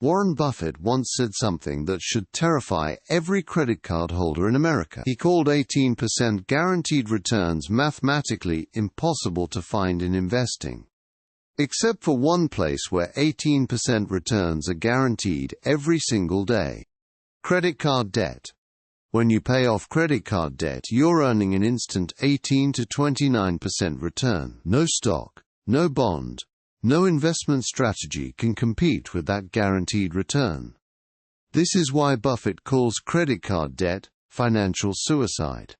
Warren Buffett once said something that should terrify every credit card holder in America. He called 18% guaranteed returns mathematically impossible to find in investing. Except for one place where 18% returns are guaranteed every single day: credit card debt. When you pay off credit card debt, you're earning an instant 18 to 29% return. No stock, no bond, no investment strategy can compete with that guaranteed return. This is why Buffett calls credit card debt financial suicide.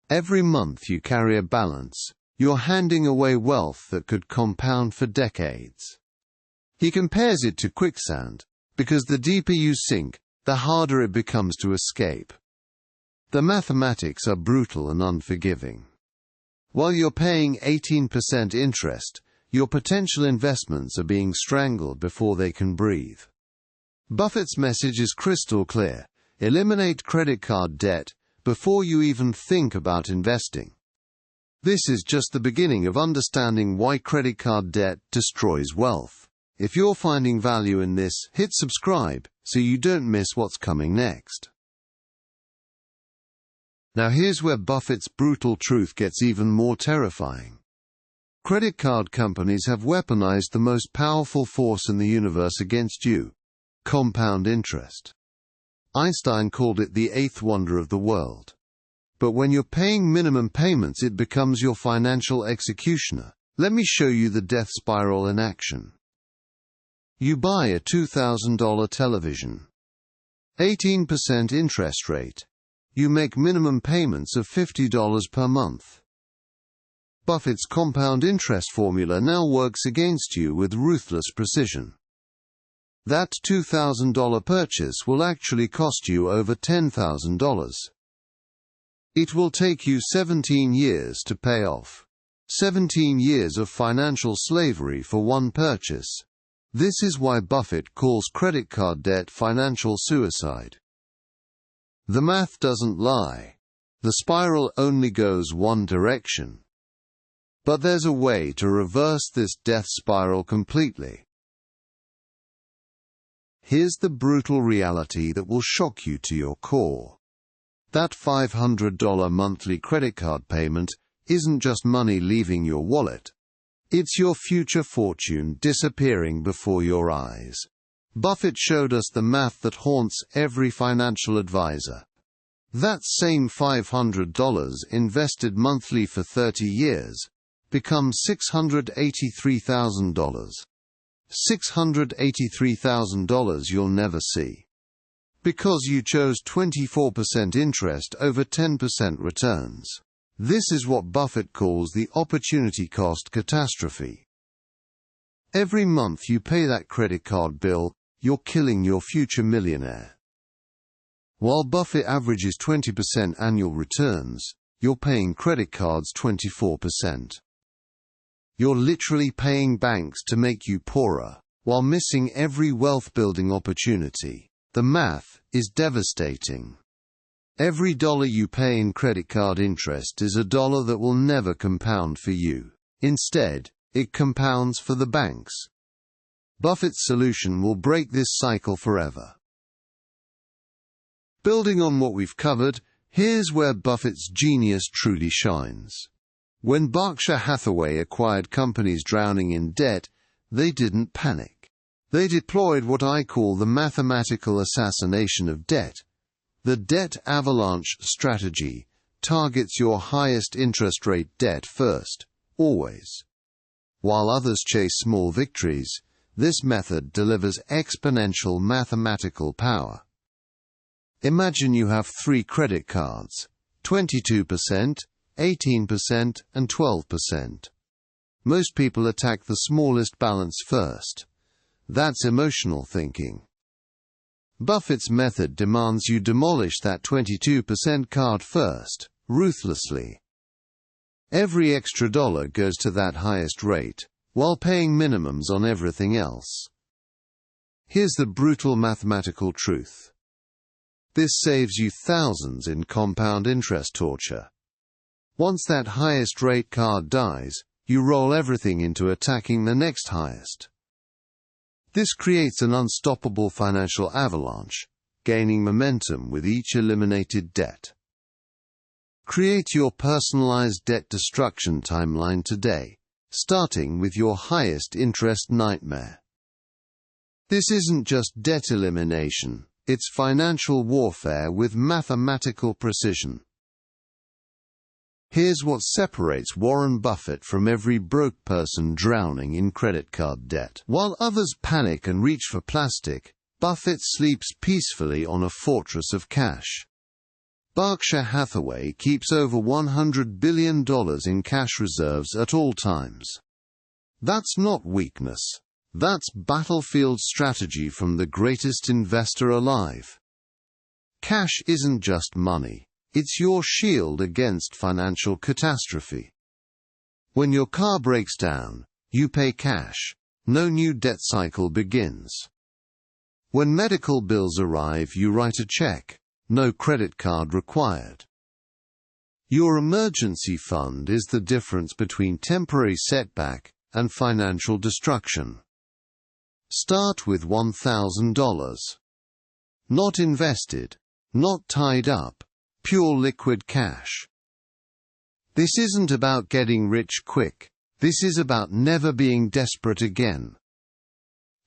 Every month you carry a balance, you're handing away wealth that could compound for decades. He compares it to quicksand, because the deeper you sink, the harder it becomes to escape. The mathematics are brutal and unforgiving. While you're paying 18% interest, your potential investments are being strangled before they can breathe. Buffett's message is crystal clear: eliminate credit card debt before you even think about investing. This is just the beginning of understanding why credit card debt destroys wealth. If you're finding value in this, hit subscribe so you don't miss what's coming next. Now here's where Buffett's brutal truth gets even more terrifying. Credit card companies have weaponized the most powerful force in the universe against you: compound interest. Einstein called it the eighth wonder of the world. But when you're paying minimum payments, it becomes your financial executioner. Let me show you the death spiral in action. You buy a $2,000 television. 18% interest rate. You make minimum payments of $50 per month. Buffett's compound interest formula now works against you with ruthless precision. That $2,000 purchase will actually cost you over $10,000. It will take you 17 years to pay off. 17 years of financial slavery for one purchase. This is why Buffett calls credit card debt financial suicide. The math doesn't lie. The spiral only goes one direction. But there's a way to reverse this death spiral completely. Here's the brutal reality that will shock you to your core. That $500 monthly credit card payment isn't just money leaving your wallet. It's your future fortune disappearing before your eyes. Buffett showed us the math that haunts every financial advisor. That same $500 invested monthly for 30 years becomes $683,000. $683,000 you'll never see. Because you chose 24% interest over 10% returns. This is what Buffett calls the opportunity cost catastrophe. Every month you pay that credit card bill, you're killing your future millionaire. While Buffett averages 20% annual returns, you're paying credit cards 24%. You're literally paying banks to make you poorer, while missing every wealth-building opportunity. The math is devastating. Every dollar you pay in credit card interest is a dollar that will never compound for you. Instead, it compounds for the banks. Buffett's solution will break this cycle forever. Building on what we've covered, here's where Buffett's genius truly shines. When Berkshire Hathaway acquired companies drowning in debt, they didn't panic. They deployed what I call the mathematical assassination of debt. The debt avalanche strategy targets your highest interest rate debt first, always. While others chase small victories, this method delivers exponential mathematical power. Imagine you have 3 credit cards: 22%, 18%, and 12%. Most people attack the smallest balance first. That's emotional thinking. Buffett's method demands you demolish that 22% card first, ruthlessly. Every extra dollar goes to that highest rate, while paying minimums on everything else. Here's the brutal mathematical truth. This saves you thousands in compound interest torture. Once that highest rate card dies, you roll everything into attacking the next highest. This creates an unstoppable financial avalanche, gaining momentum with each eliminated debt. Create your personalized debt destruction timeline today, starting with your highest interest nightmare. This isn't just debt elimination, it's financial warfare with mathematical precision. Here's what separates Warren Buffett from every broke person drowning in credit card debt. While others panic and reach for plastic, Buffett sleeps peacefully on a fortress of cash. Berkshire Hathaway keeps over $100 billion in cash reserves at all times. That's not weakness. That's battlefield strategy from the greatest investor alive. Cash isn't just money. It's your shield against financial catastrophe. When your car breaks down, you pay cash. No new debt cycle begins. When medical bills arrive, you write a check. No credit card required. Your emergency fund is the difference between temporary setback and financial destruction. Start with $1,000. Not invested, not tied up, pure liquid cash. This isn't about getting rich quick. This is about never being desperate again.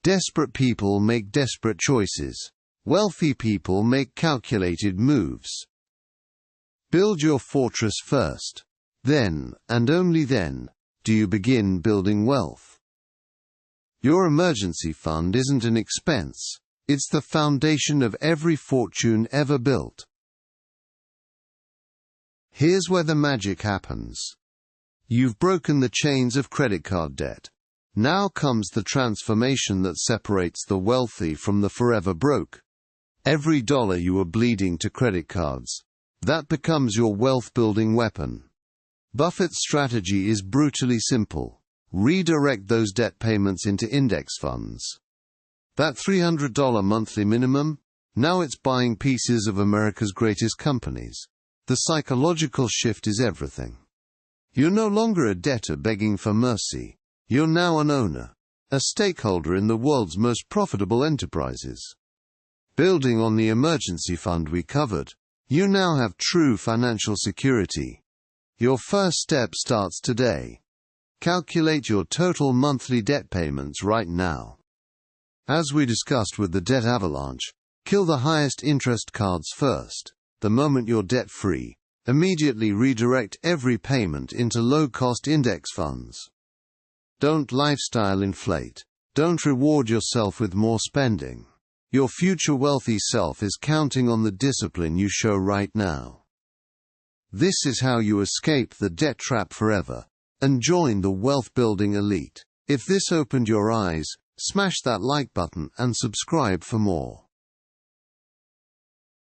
Desperate people make desperate choices. Wealthy people make calculated moves. Build your fortress first. Then, and only then, do you begin building wealth. Your emergency fund isn't an expense. It's the foundation of every fortune ever built. Here's where the magic happens. You've broken the chains of credit card debt. Now comes the transformation that separates the wealthy from the forever broke. Every dollar you are bleeding to credit cards, that becomes your wealth-building weapon. Buffett's strategy is brutally simple. Redirect those debt payments into index funds. That $300 monthly minimum, now it's buying pieces of America's greatest companies. The psychological shift is everything. You're no longer a debtor begging for mercy. You're now an owner, a stakeholder in the world's most profitable enterprises. Building on the emergency fund we covered, you now have true financial security. Your first step starts today. Calculate your total monthly debt payments right now. As we discussed with the debt avalanche, kill the highest interest cards first. The moment you're debt-free, immediately redirect every payment into low-cost index funds. Don't lifestyle inflate. Don't reward yourself with more spending. Your future wealthy self is counting on the discipline you show right now. This is how you escape the debt trap forever and join the wealth-building elite. If this opened your eyes, smash that like button and subscribe for more.